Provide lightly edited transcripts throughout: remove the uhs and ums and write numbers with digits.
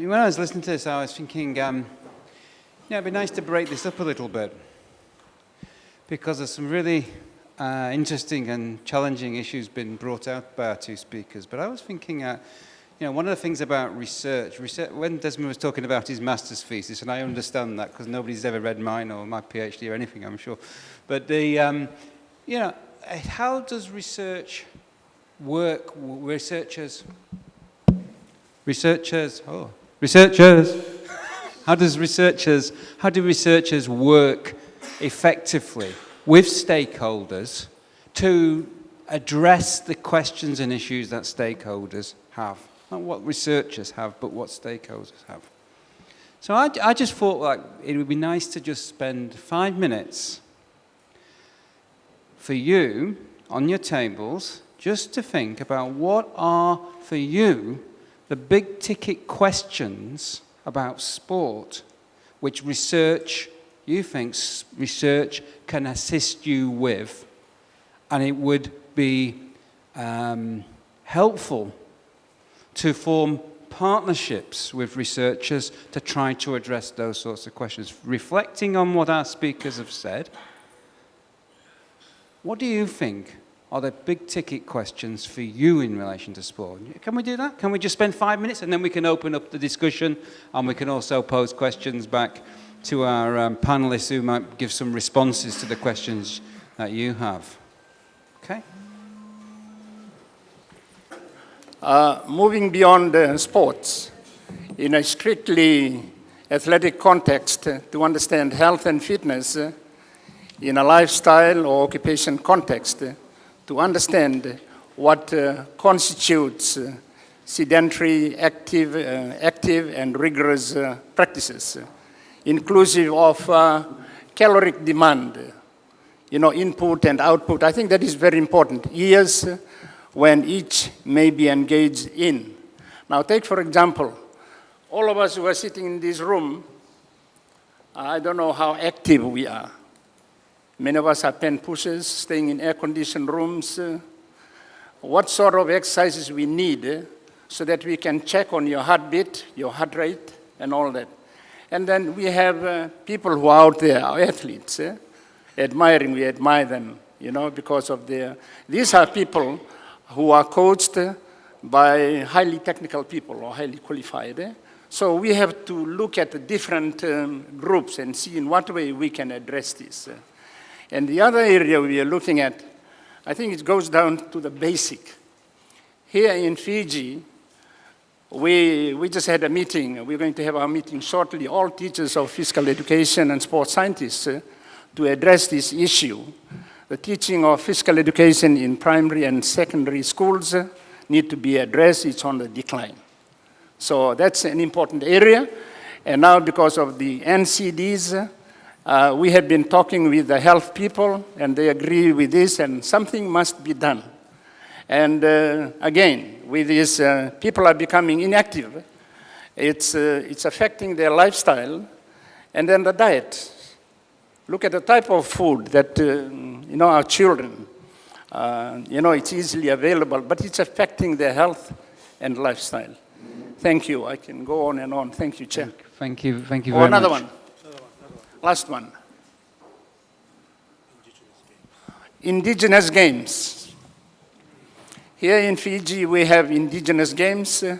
when I was listening to this, I was thinking, it'd be nice to break this up a little bit, because there's some really interesting and challenging issues been brought out by our two speakers. But I was thinking, one of the things about research, when Desmond was talking about his master's thesis, and I understand that because nobody's ever read mine or my PhD or anything, I'm sure. But how does research work? Researchers. How do researchers work effectively with stakeholders to address the questions and issues that stakeholders have? Not what researchers have, but what stakeholders have. So I just thought like it would be nice to just spend 5 minutes for you on your tables just to think about what are, for you, the big ticket questions about sport which you think research can assist you with, and it would be helpful to form partnerships with researchers to try to address those sorts of questions. Reflecting on what our speakers have said, what do you think are the big ticket questions for you in relation to sport? Can we do that? Can we just spend 5 minutes and then we can open up the discussion, and we can also pose questions back to our panelists who might give some responses to the questions that you have. Okay? Moving beyond sports, in a strictly athletic context, to understand health and fitness in a lifestyle or occupation context, to understand what constitutes sedentary, active and rigorous practices, inclusive of caloric demand, input and output. I think that is very important. Years when each may be engaged in. Now take, for example, all of us who are sitting in this room, I don't know how active we are. Many of us are pen pushers, staying in air-conditioned rooms. What sort of exercises we need so that we can check on your heartbeat, your heart rate, and all that. And then we have people who are out there, our athletes, we admire them, because of these are people who are coached by highly technical people or highly qualified. So we have to look at the different groups and see in what way we can address this. And the other area we are looking at, I think it goes down to the basic. Here in Fiji, we just had a meeting. We're going to have our meeting shortly, all teachers of physical education and sports scientists, to address this issue. The teaching of physical education in primary and secondary schools need to be addressed. It's on the decline. So that's an important area. And now because of the NCDs, we have been talking with the health people, and they agree with this, and something must be done. And again, with this, people are becoming inactive. It's affecting their lifestyle, and then the diet. Look at the type of food that, our children, it's easily available, but it's affecting their health and lifestyle. Thank you. I can go on and on. Thank you, Chair. Thank you very much. Another one. Last one. Indigenous games. Here in Fiji, we have indigenous games in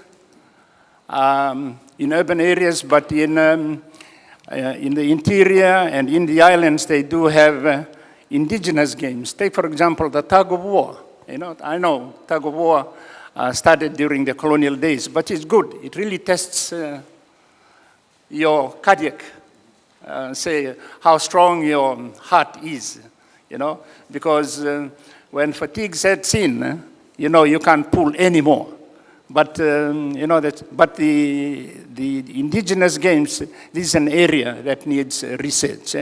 urban areas, but in the interior and in the islands, they do have indigenous games. Take, for example, the tug of war. I know tug of war started during the colonial days, but it's good. It really tests your cardiac, say how strong your heart is, because when fatigue sets in, you can't pull anymore. But but the indigenous games, this is an area that needs research,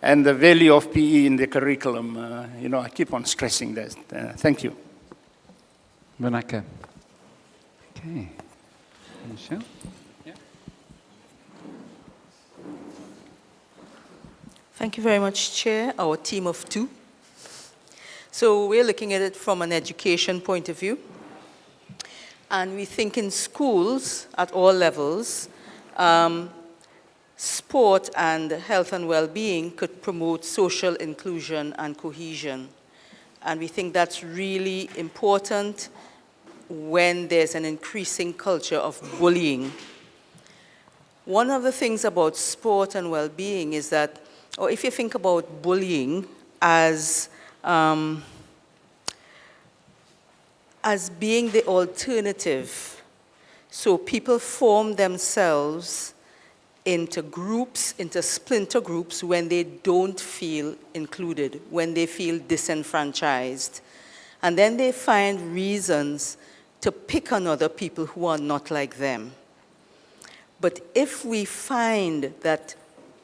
and the value of PE in the curriculum. I keep on stressing that. Thank you. Renaka. Okay. Michelle. Yeah. Thank you very much, Chair. Our team of two. So we're looking at it from an education point of view. And we think in schools at all levels, sport and health and well-being could promote social inclusion and cohesion. And we think that's really important when there's an increasing culture of bullying. One of the things about sport and well-being is that, or if you think about bullying as being the alternative, so people form themselves into groups, into splinter groups when they don't feel included, when they feel disenfranchised. And then they find reasons to pick on other people who are not like them. But if we find that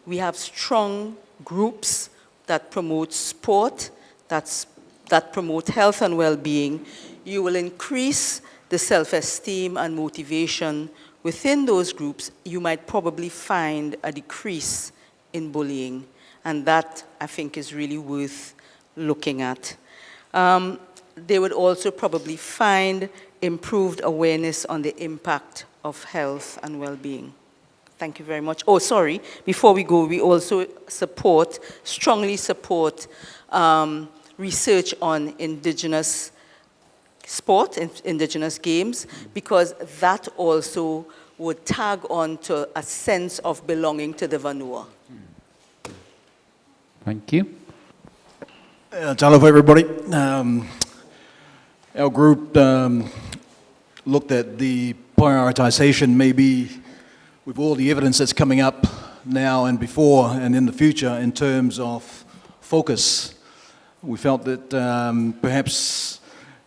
we have strong groups that promote sport, that promote health and well-being, you will increase the self-esteem and motivation within those groups. You might probably find a decrease in bullying, and that, I think, is really worth looking at. They would also probably find improved awareness on the impact of health and well-being. Thank you very much. Oh, sorry, before we go, we also strongly support research on indigenous sport, indigenous games, because that also would tag on to a sense of belonging to the Vanua. Thank you. Hello, everybody. Our group looked at the prioritization, maybe with all the evidence that's coming up now and before and in the future in terms of focus. We felt that perhaps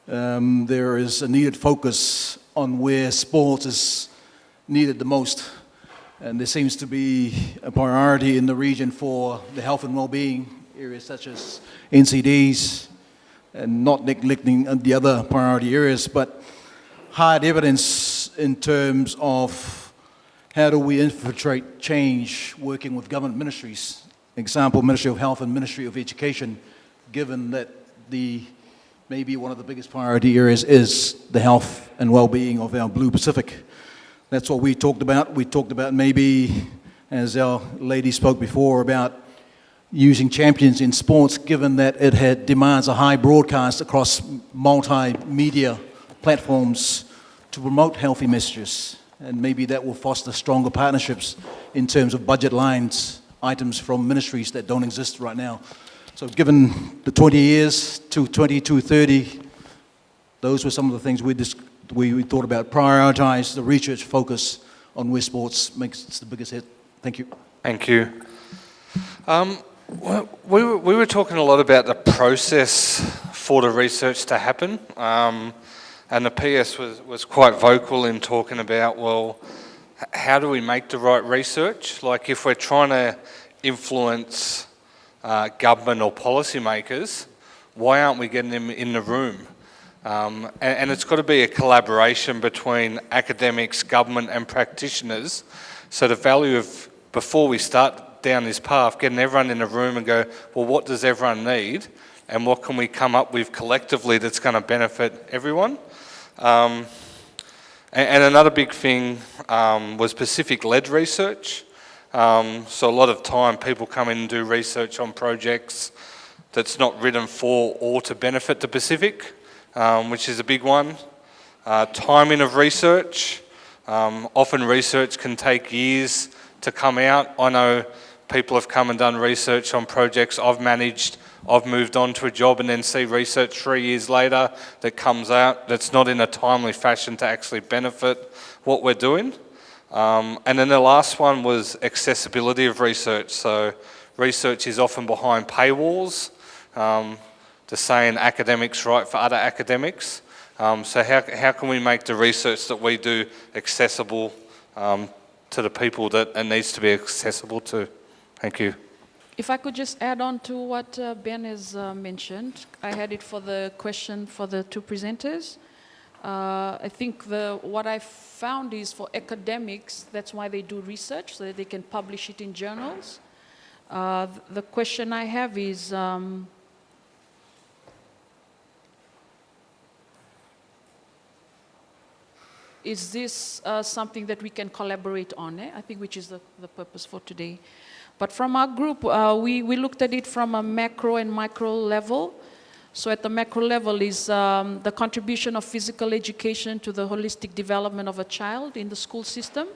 there is a needed focus on where sport is needed the most. And there seems to be a priority in the region for the health and well-being areas such as NCDs, and not neglecting the other priority areas, but hard evidence in terms of how do we infiltrate change working with government ministries. Example, Ministry of Health and Ministry of Education, given that maybe one of the biggest priority areas is the health and well-being of our Blue Pacific. That's what we talked about. We talked about maybe, as our lady spoke before, about using champions in sports, given that it demands a high broadcast across multimedia platforms to promote healthy messages. And maybe that will foster stronger partnerships in terms of budget lines, items from ministries that don't exist right now. So given the 20 years to 2030, those were some of the things we thought about. Prioritize the research focus on where sports makes the biggest hit. Thank you. Thank you. We were talking a lot about the process for the research to happen, and the PS was quite vocal in talking about, well, how do we make the right research? Like if we're trying to influence government or policymakers, why aren't we getting them in the room? And it's got to be a collaboration between academics, government and practitioners. So the value of, before we start down this path, getting everyone in a room and go, well, what does everyone need? And what can we come up with collectively that's going to benefit everyone? And another big thing was Pacific-led research. So a lot of time people come in and do research on projects that's not written for or to benefit the Pacific, which is a big one. Timing of research. Often research can take years to come out. I know people have come and done research on projects I've managed. I've moved on to a job and then see research 3 years later that comes out that's not in a timely fashion to actually benefit what we're doing. And then the last one was accessibility of research. So research is often behind paywalls. The saying academics write for other academics. So how can we make the research that we do accessible to the people that it needs to be accessible to? Thank you. If I could just add on to what Ben has mentioned, I had it for the question for the two presenters. I think what I found is for academics, that's why they do research, so that they can publish it in journals. The question I have is, is this something that we can collaborate on? I think which is the purpose for today. But from our group, we looked at it from a macro and micro level. So at the macro level is the contribution of physical education to the holistic development of a child in the school system.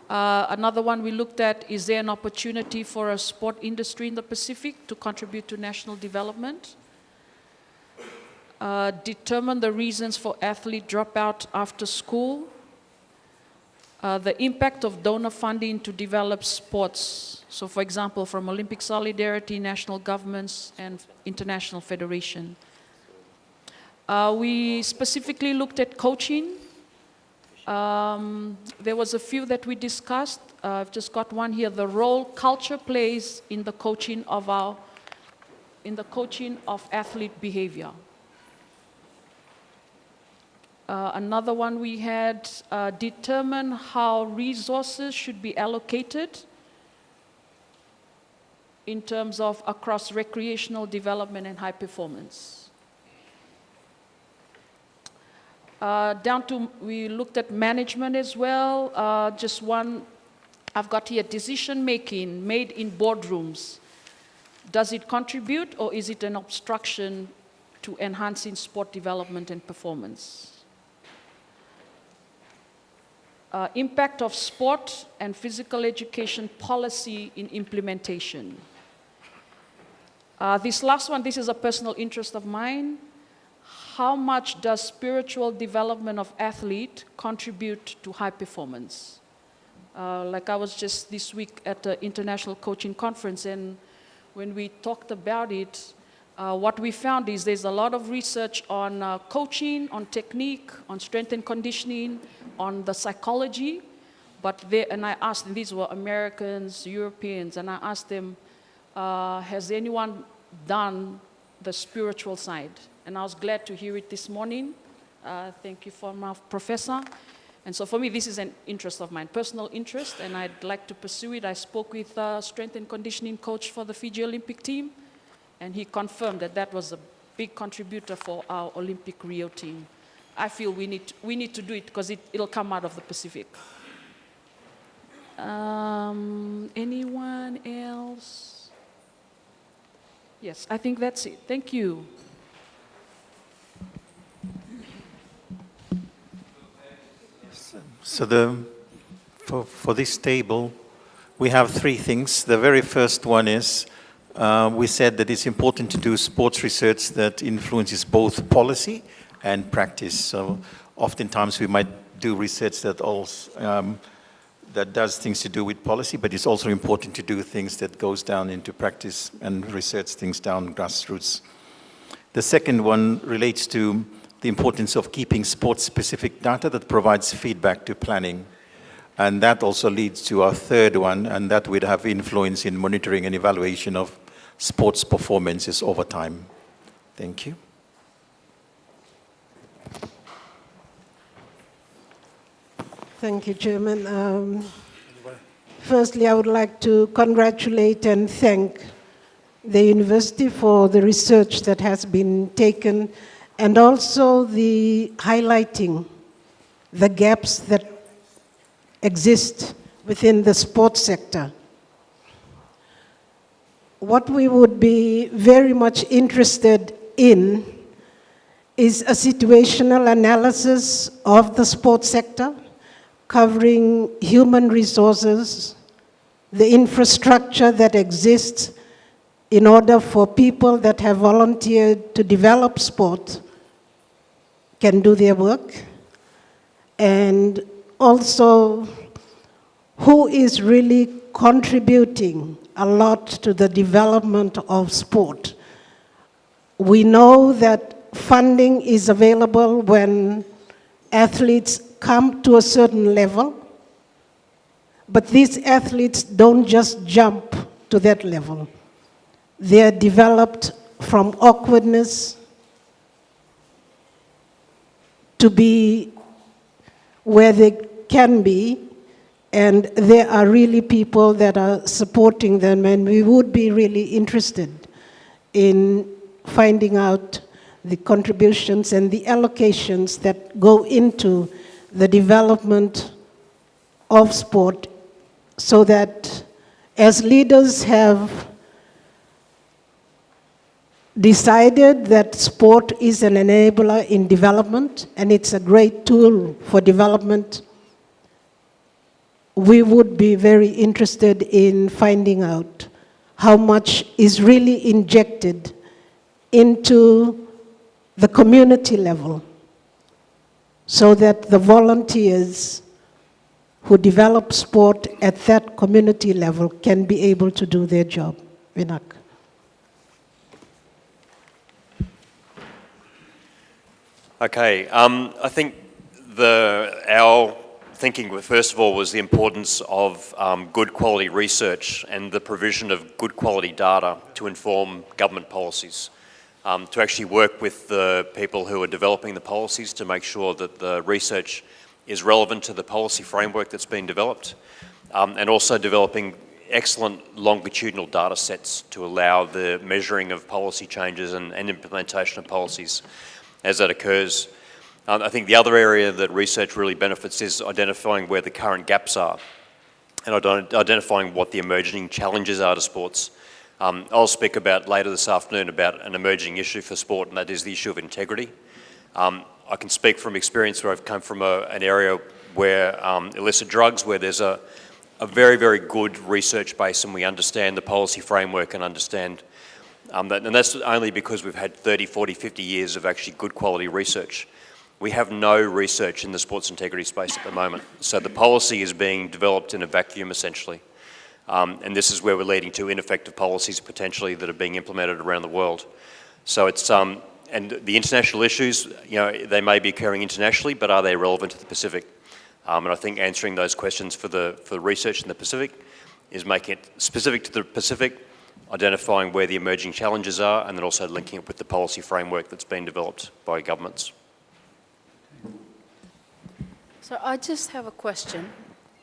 Another one we looked at, is there an opportunity for a sport industry in the Pacific to contribute to national development? Determine the reasons for athlete dropout after school. The impact of donor funding to develop sports. So for example, from Olympic Solidarity, national governments, and international federation. We specifically looked at coaching. There was a few that we discussed. I've just got one here. The role culture plays in the coaching of athlete behavior. Another one we had, determine how resources should be allocated in terms of across recreational development and high performance. We looked at management as well. Just one, I've got here, decision making made in boardrooms. Does it contribute or is it an obstruction to enhancing sport development and performance? Impact of sport and physical education policy in implementation. This last one, this is a personal interest of mine. How much does spiritual development of athlete contribute to high performance? Like I was just this week at the International Coaching Conference, and when we talked about it, what we found is there's a lot of research on coaching, on technique, on strength and conditioning, on the psychology, and I asked them, these were Americans, Europeans, and I asked them, has anyone done the spiritual side? And I was glad to hear it this morning. Thank you, former professor. And so for me, this is an interest of mine, personal interest, and I'd like to pursue it. I spoke with a strength and conditioning coach for the Fiji Olympic team, and he confirmed that that was a big contributor for our Olympic Rio team. I feel we need to do it because it'll come out of the Pacific. Anyone else? Yes, I think that's it. Thank you. So for this table, we have three things. The very first one is, we said that it's important to do sports research that influences both policy and practice. So oftentimes we might do research that also that does things to do with policy, but it's also important to do things that goes down into practice and research things down grassroots. The second one relates to the importance of keeping sports-specific data that provides feedback to planning. And that also leads to our third one, and that would have influence in monitoring and evaluation of sports performances over time. Thank you. Thank you, Chairman. Firstly, I would like to congratulate and thank the university for the research that has been taken, and also the highlighting the gaps that exist within the sports sector. What we would be very much interested in is a situational analysis of the sports sector, covering human resources, the infrastructure that exists in order for people that have volunteered to develop sport can do their work, and also who is really contributing a lot to the development of sport. We know that funding is available when athletes come to a certain level, but these athletes don't just jump to that level. They are developed from awkwardness to be where they can be, and there are really people that are supporting them, and we would be really interested in finding out the contributions and the allocations that go into the development of sport, so that as leaders have decided that sport is an enabler in development and it's a great tool for development, we would be very interested in finding out how much is really injected into the community level, so that the volunteers who develop sport at that community level can be able to do their job. Vinak. Okay, I think our thinking, first of all, was the importance of good quality research and the provision of good quality data to inform government policies, to actually work with the people who are developing the policies to make sure that the research is relevant to the policy framework that's been developed, and also developing excellent longitudinal data sets to allow the measuring of policy changes and implementation of policies as that occurs. I think the other area that research really benefits is identifying where the current gaps are and identifying what the emerging challenges are to sports. I'll speak about later this afternoon about an emerging issue for sport, and that is the issue of integrity. I can speak from experience where I've come from an area where illicit drugs, where there's a very, very good research base and we understand the policy framework and understand that, and that's only because we've had 30, 40, 50 years of actually good quality research. We have no research in the sports integrity space at the moment. So the policy is being developed in a vacuum, essentially. And this is where we're leading to ineffective policies potentially that are being implemented around the world. So it's, and the international issues, you know, they may be occurring internationally, but are they relevant to the Pacific? And I think answering those questions for the research in the Pacific is making it specific to the Pacific, identifying where the emerging challenges are, and then also linking it with the policy framework that's been developed by governments. So I just have a question.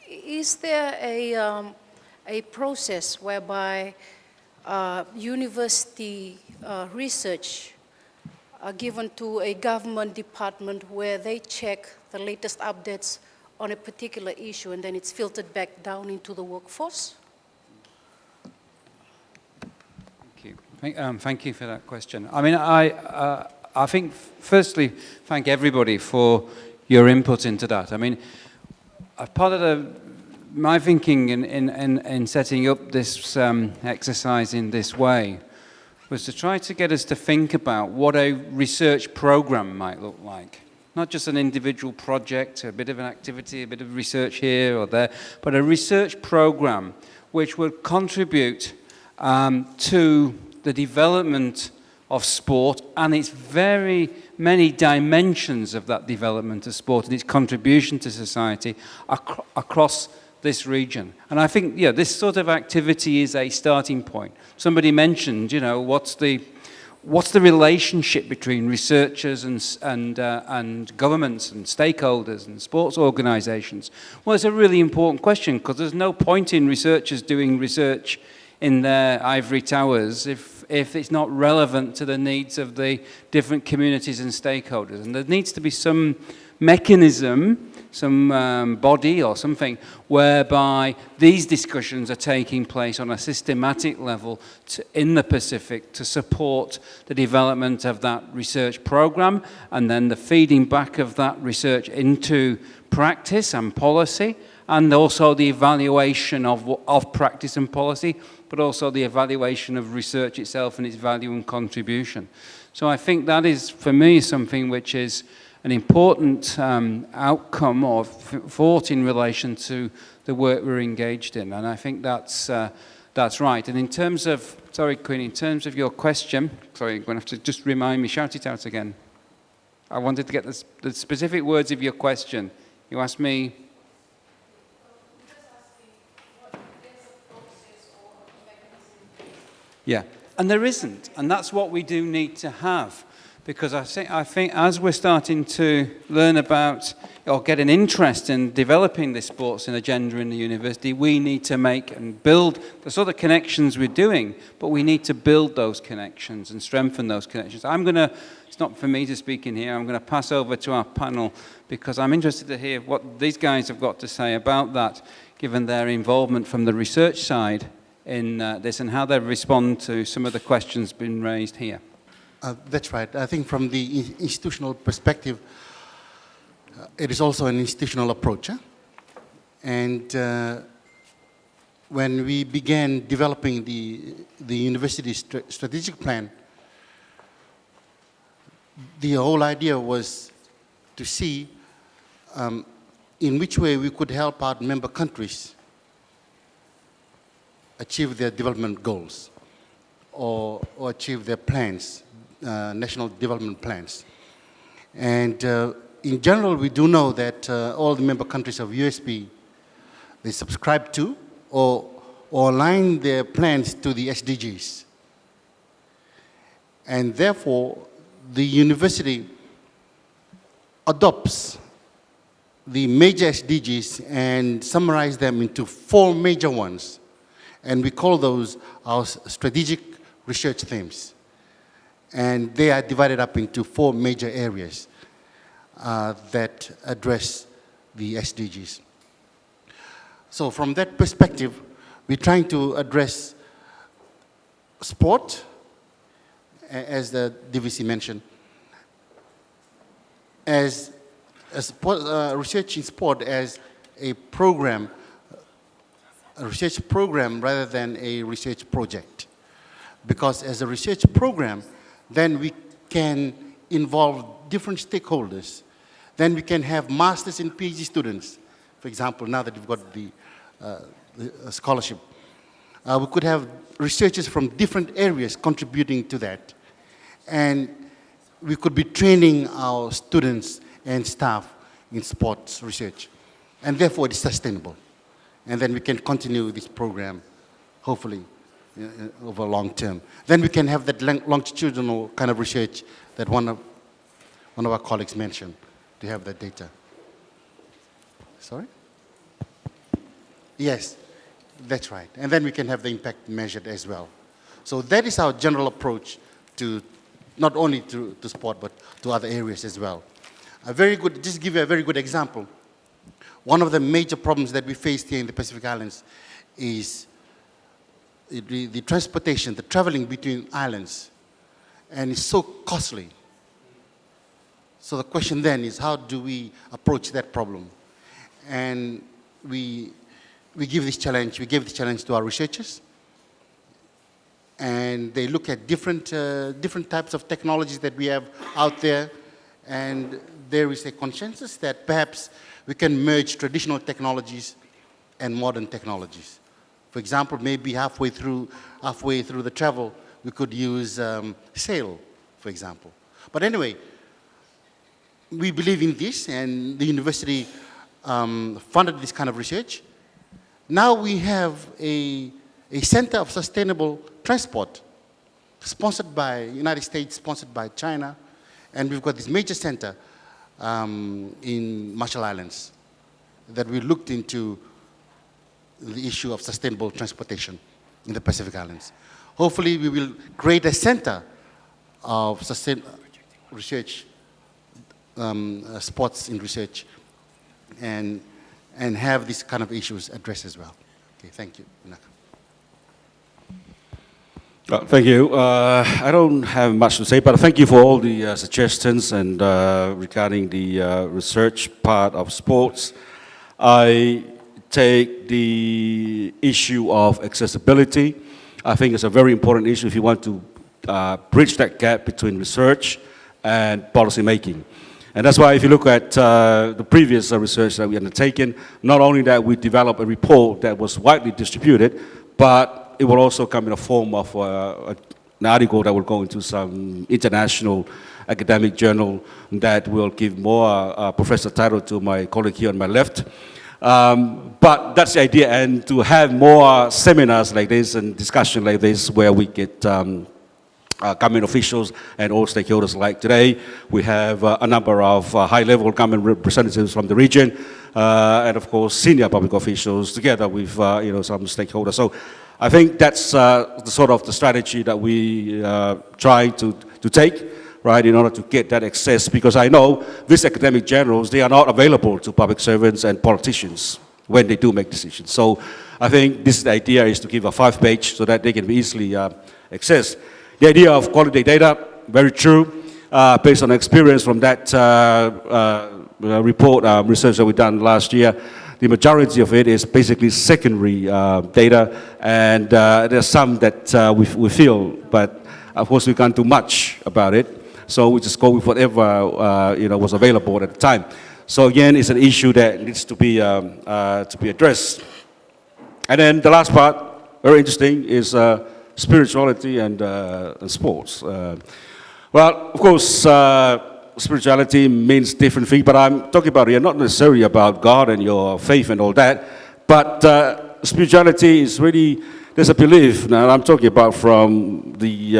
Is there a process whereby university research are given to a government department where they check the latest updates on a particular issue and then it's filtered back down into the workforce? Thank you for that question. I mean, I think, firstly, thank everybody for your input into that. I mean, part of my thinking in setting up this exercise in this way was to try to get us to think about what a research program might look like. Not just an individual project, a bit of an activity, a bit of research here or there, but a research program which would contribute to the development of sport and its very many dimensions of that development of sport and its contribution to society across this region. And I think, yeah, this sort of activity is a starting point. Somebody mentioned, you know, what's the relationship between researchers and governments and stakeholders and sports organizations? Well, it's a really important question because there's no point in researchers doing research in their ivory towers if it's not relevant to the needs of the different communities and stakeholders. And there needs to be some mechanism, some body or something whereby these discussions are taking place on a systematic level in the Pacific to support the development of that research program and then the feeding back of that research into practice and policy, and also the evaluation of practice and policy, but also the evaluation of research itself and its value and contribution. So I think that is, for me, something which is an important outcome or thought in relation to the work we're engaged in. And I think that's right. And in terms of, sorry, Queen, in terms of your question, sorry, you're going to have to just remind me, shout it out again. I wanted to get the specific words of your question. You asked me. Yeah, and there isn't, and that's what we do need to have. Because I think as we're starting to learn about or get an interest in developing this sports and agenda in the university, we need to make and build the sort of connections we're doing, but we need to build those connections and strengthen those connections. It's not for me to speak in here, I'm going to pass over to our panel because I'm interested to hear what these guys have got to say about that, given their involvement from the research side in this and how they respond to some of the questions being raised here. That's right. I think from the institutional perspective, it is also an institutional approach. And when we began developing the university's strategic plan, the whole idea was to see in which way we could help our member countries achieve their development goals or achieve their plans, national development plans. And in general, we do know that all the member countries of USP, they subscribe to or align their plans to the SDGs. And therefore, the university adopts the major SDGs and summarize them into 4 major ones. And we call those our strategic research themes. And they are divided up into 4 major areas that address the SDGs. So from that perspective, we're trying to address sport, as the DVC mentioned, as research in sport as a program, a research program rather than a research project. Because as a research program, then we can involve different stakeholders. Then we can have masters and PhD students. For example, now that we've got the scholarship, we could have researchers from different areas contributing to that. And we could be training our students and staff in sports research. And therefore, it's sustainable. And then we can continue this program, hopefully, over long term. Then we can have that longitudinal kind of research that one of our colleagues mentioned, to have that data. Sorry? Yes, that's right. And then we can have the impact measured as well. So that is our general approach to not only to sport, but to other areas as well. Just to give you a very good example, one of the major problems that we faced here in the Pacific Islands is the transportation, the traveling between islands, and it's so costly. So the question then is, how do we approach that problem? And we gave this challenge to our researchers, and they look at different types of technologies that we have out there, and there is a consensus that perhaps we can merge traditional technologies and modern technologies. For example, maybe halfway through the travel, we could use sail, for example. But anyway, we believe in this, and the university funded this kind of research. Now we have a center of sustainable transport, sponsored by United States, sponsored by China, and we've got this major center in Marshall Islands that we looked into the issue of sustainable transportation in the Pacific Islands. Hopefully we will create a center of research, sports in research, and have these kind of issues addressed as well. Okay, thank you. Thank you. I don't have much to say, but thank you for all the suggestions and regarding the research part of sports. I take the issue of accessibility. I think it's a very important issue if you want to bridge that gap between research and policy making. And that's why if you look at the previous research that we undertaken, not only that we developed a report that was widely distributed, but it will also come in a form of an article that will go into some international academic journal that will give more professor title to my colleague here on my left. But that's the idea, and to have more seminars like this and discussion like this where we get government officials and all stakeholders alike. Today, we have a number of high-level government representatives from the region, and of course, senior public officials together with some stakeholders. So I think that's the sort of the strategy that we try to take, right, in order to get that access, because I know these academic journals, they are not available to public servants and politicians when they do make decisions. So I think this idea is to give a 5-page so that they can be easily accessed. The idea of quality data, very true, based on experience from that report, research that we done last year. The majority of it is basically secondary data, and there's some that we feel, but of course we can't do much about it. So we just go with whatever was available at the time. So again, it's an issue that needs to be addressed. And then the last part, very interesting, is spirituality and sports. Well, of course, spirituality means different things, but I'm talking about here not necessarily about God and your faith and all that, but spirituality is really, there's a belief. Now I'm talking about from the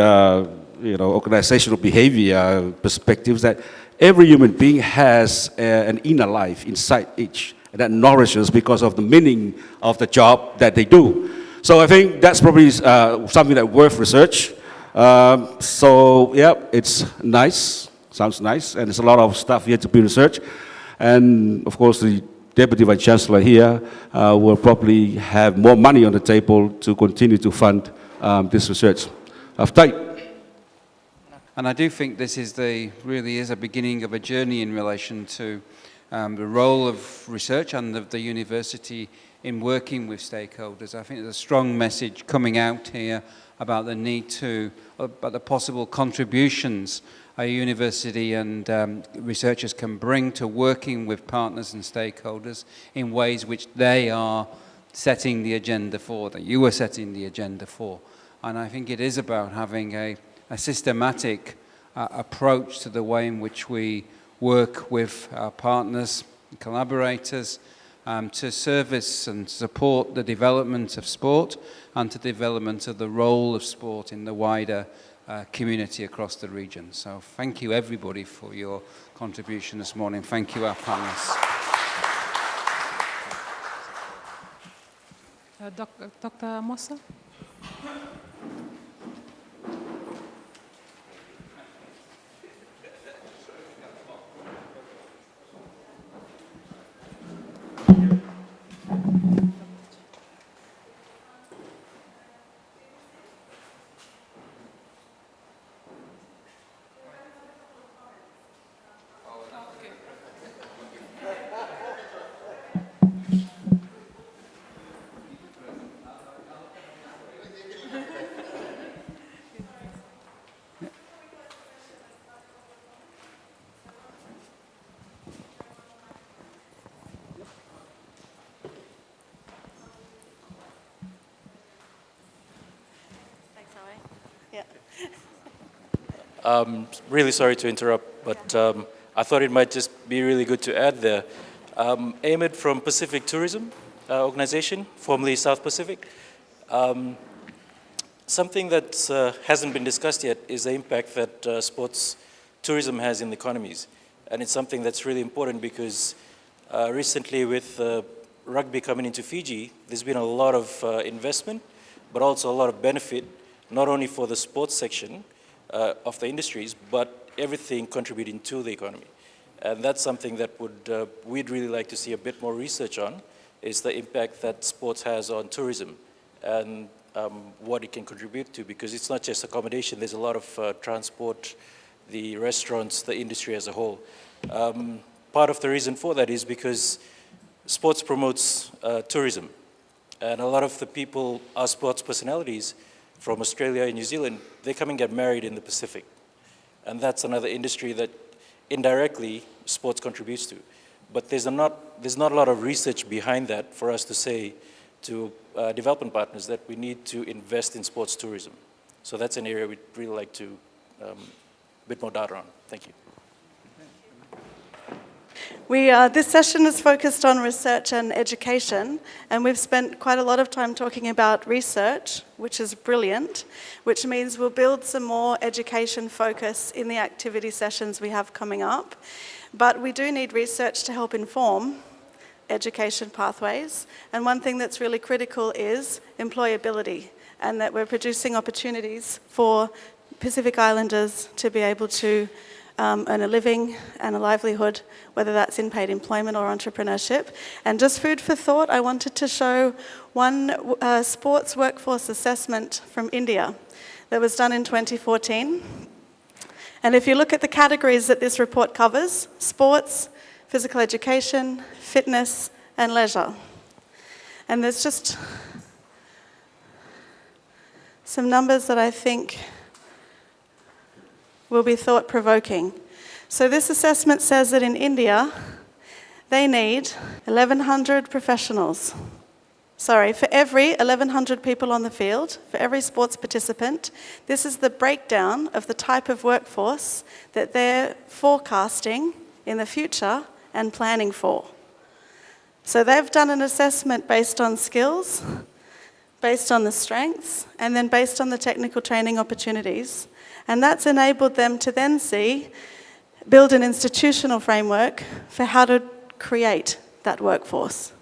organizational behavior perspectives, that every human being has an inner life inside each, and that nourishes because of the meaning of the job that they do. So I think that's probably something that worth research. So yeah, it's nice, sounds nice, and there's a lot of stuff yet to be researched. And of course, the Deputy Vice-Chancellor here will probably have more money on the table to continue to fund this research. And I do think this is really is a beginning of a journey in relation to the role of research and of the university in working with stakeholders. I think there's a strong message coming out here about the need about the possible contributions a university and researchers can bring to working with partners and stakeholders in ways which they are setting the agenda for, that you are setting the agenda for. And I think it is about having a systematic approach to the way in which we work with our partners and collaborators to service and support the development of sport and to development of the role of sport in the wider community across the region. So thank you everybody for your contribution this morning. Thank you our panelists. Dr. Mossa? Really sorry to interrupt, but I thought it might just be really good to add there. Ahmed from Pacific Tourism Organization, formerly South Pacific. Something that hasn't been discussed yet is the impact that sports tourism has in the economies. And it's something that's really important because recently with rugby coming into Fiji, there's been a lot of investment, but also a lot of benefit, not only for the sports section of the industries, but everything contributing to the economy. And that's something that we'd really like to see a bit more research on, is the impact that sports has on tourism and what it can contribute to, because it's not just accommodation, there's a lot of transport, the restaurants, the industry as a whole. Part of the reason for that is because sports promotes tourism. And a lot of the people are sports personalities from Australia and New Zealand, they come and get married in the Pacific. And that's another industry that indirectly sports contributes to. But there's not a lot of research behind that for us to say to development partners that we need to invest in sports tourism. So that's an area we'd really like to a bit more data on. Thank you. This session is focused on research and education, and we've spent quite a lot of time talking about research, which is brilliant, which means we'll build some more education focus in the activity sessions we have coming up. But we do need research to help inform education pathways, and one thing that's really critical is employability, and that we're producing opportunities for Pacific Islanders to be able to earn a living and a livelihood, whether that's in paid employment or entrepreneurship. And just food for thought, I wanted to show one sports workforce assessment from India that was done in 2014. And if you look at the categories that this report covers, sports, physical education, fitness, and leisure. And there's just some numbers that I think will be thought-provoking. So this assessment says that in India, they need 1,100 professionals. Sorry, for every 1,100 people on the field, for every sports participant, this is the breakdown of the type of workforce that they're forecasting in the future and planning for. So they've done an assessment based on skills, based on the strengths, and then based on the technical training opportunities. And that's enabled them to then build an institutional framework for how to create that workforce.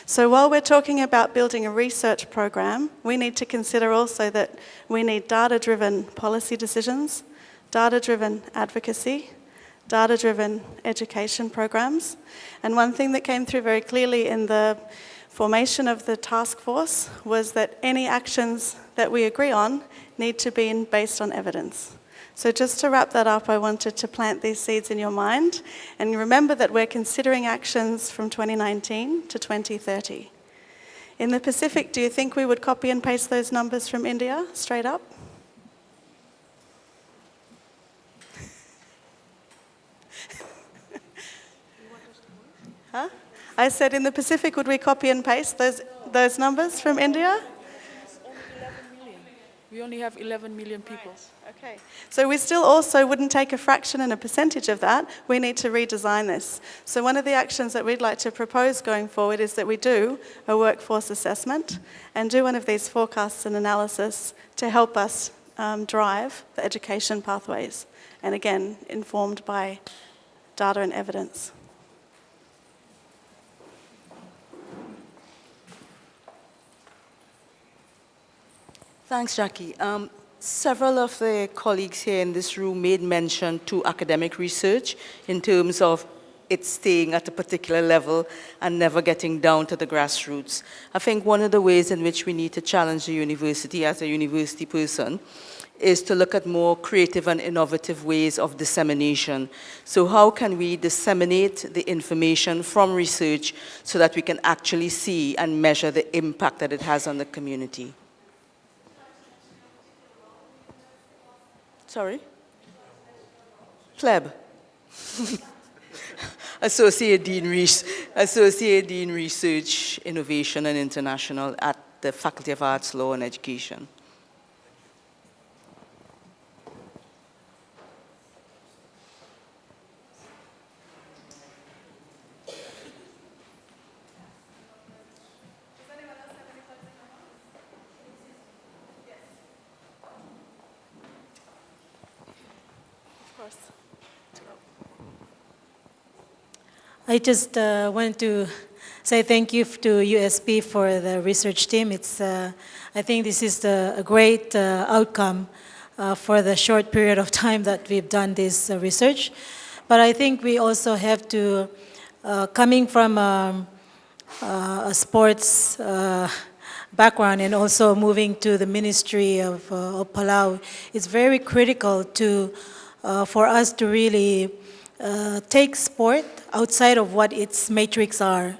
So while we're talking about building a research program, we need to consider also that we need data-driven policy decisions, data-driven advocacy, data-driven education programs. And one thing that came through very clearly in the formation of the task force was that any actions that we agree on need to be based on evidence. So just to wrap that up, I wanted to plant these seeds in your mind. And remember that we're considering actions from 2019 to 2030. In the Pacific, do you think we would copy and paste those numbers from India straight up? Huh? I said in the Pacific, would we copy and paste those numbers from India? We only have 11 million people. Right. Okay. So we still also wouldn't take a fraction and a percentage of that. We need to redesign this. So one of the actions that we'd like to propose going forward is that we do a workforce assessment and do one of these forecasts and analysis to help us drive the education pathways. And again, informed by data and evidence. Thanks, Jackie. Several of the colleagues here in this room made mention to academic research in terms of it staying at a particular level and never getting down to the grassroots. I think one of the ways in which we need to challenge the university as a university person is to look at more creative and innovative ways of dissemination. So how can we disseminate the information from research so that we can actually see and measure the impact that it has on the community? Sorry? Pleb. Associate Dean Research, Innovation and International at the Faculty of Arts, Law and Education. I just want to say thank you to USP for the research team. I think this is a great outcome for the short period of time that we've done this research. But I think we also have to, coming from a sports background and also moving to the Ministry of Palau, it's very critical for us to really take sport outside of what its matrix are.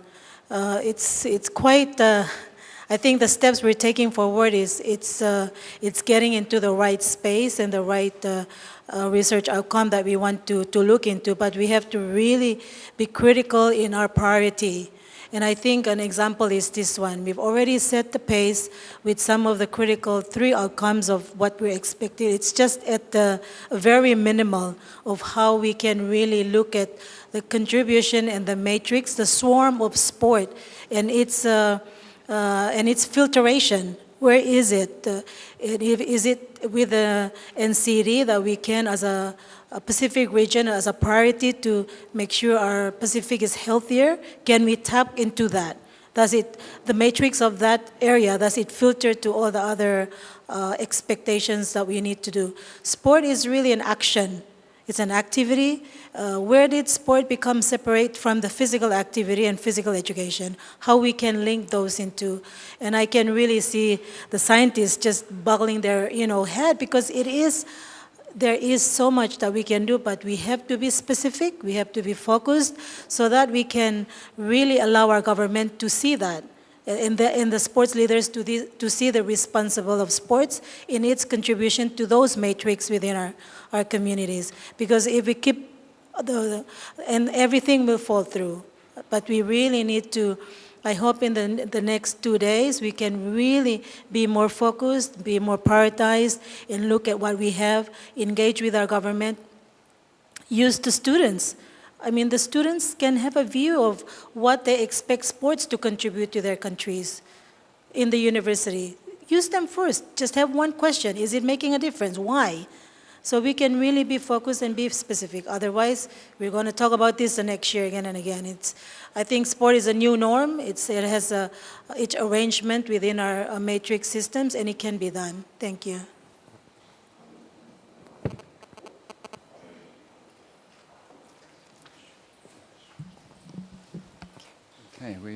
It's quite, I think the steps we're taking forward it's getting into the right space and the right research outcome that we want to look into, but we have to really be critical in our priority And I think an example is this one. We've already set the pace with some of the critical 3 outcomes of what we're expecting. It's just at the very minimal of how we can really look at the contribution and the matrix, the swarm of sport, and its filtration. Where is it? Is it with the NCD that we can, as a Pacific region, as a priority to make sure our Pacific is healthier? Can we tap into that? Does it, the matrix of that area, does it filter to all the other expectations that we need to do? Sport is really an action. It's an activity. Where did sport become separate from the physical activity and physical education? How we can link those into, and I can really see the scientists just boggling their head, because there is so much that we can do, but we have to be specific, we have to be focused, so that we can really allow our government to see that, and the sports leaders to see the responsible of sports in its contribution to those matrix within our communities. Because if we keep and everything will fall through. But we really need to, I hope in the next 2 days, we can really be more focused, be more prioritized, and look at what we have, engage with our government, use the students. I mean, the students can have a view of what they expect sports to contribute to their countries in the university. Use them first. Just have one question. Is it making a difference? Why? So we can really be focused and be specific. Otherwise, we're going to talk about this the next year again and again. I think sport is a new norm. It has its arrangement within our matrix systems, and it can be done. Thank you. Okay, we've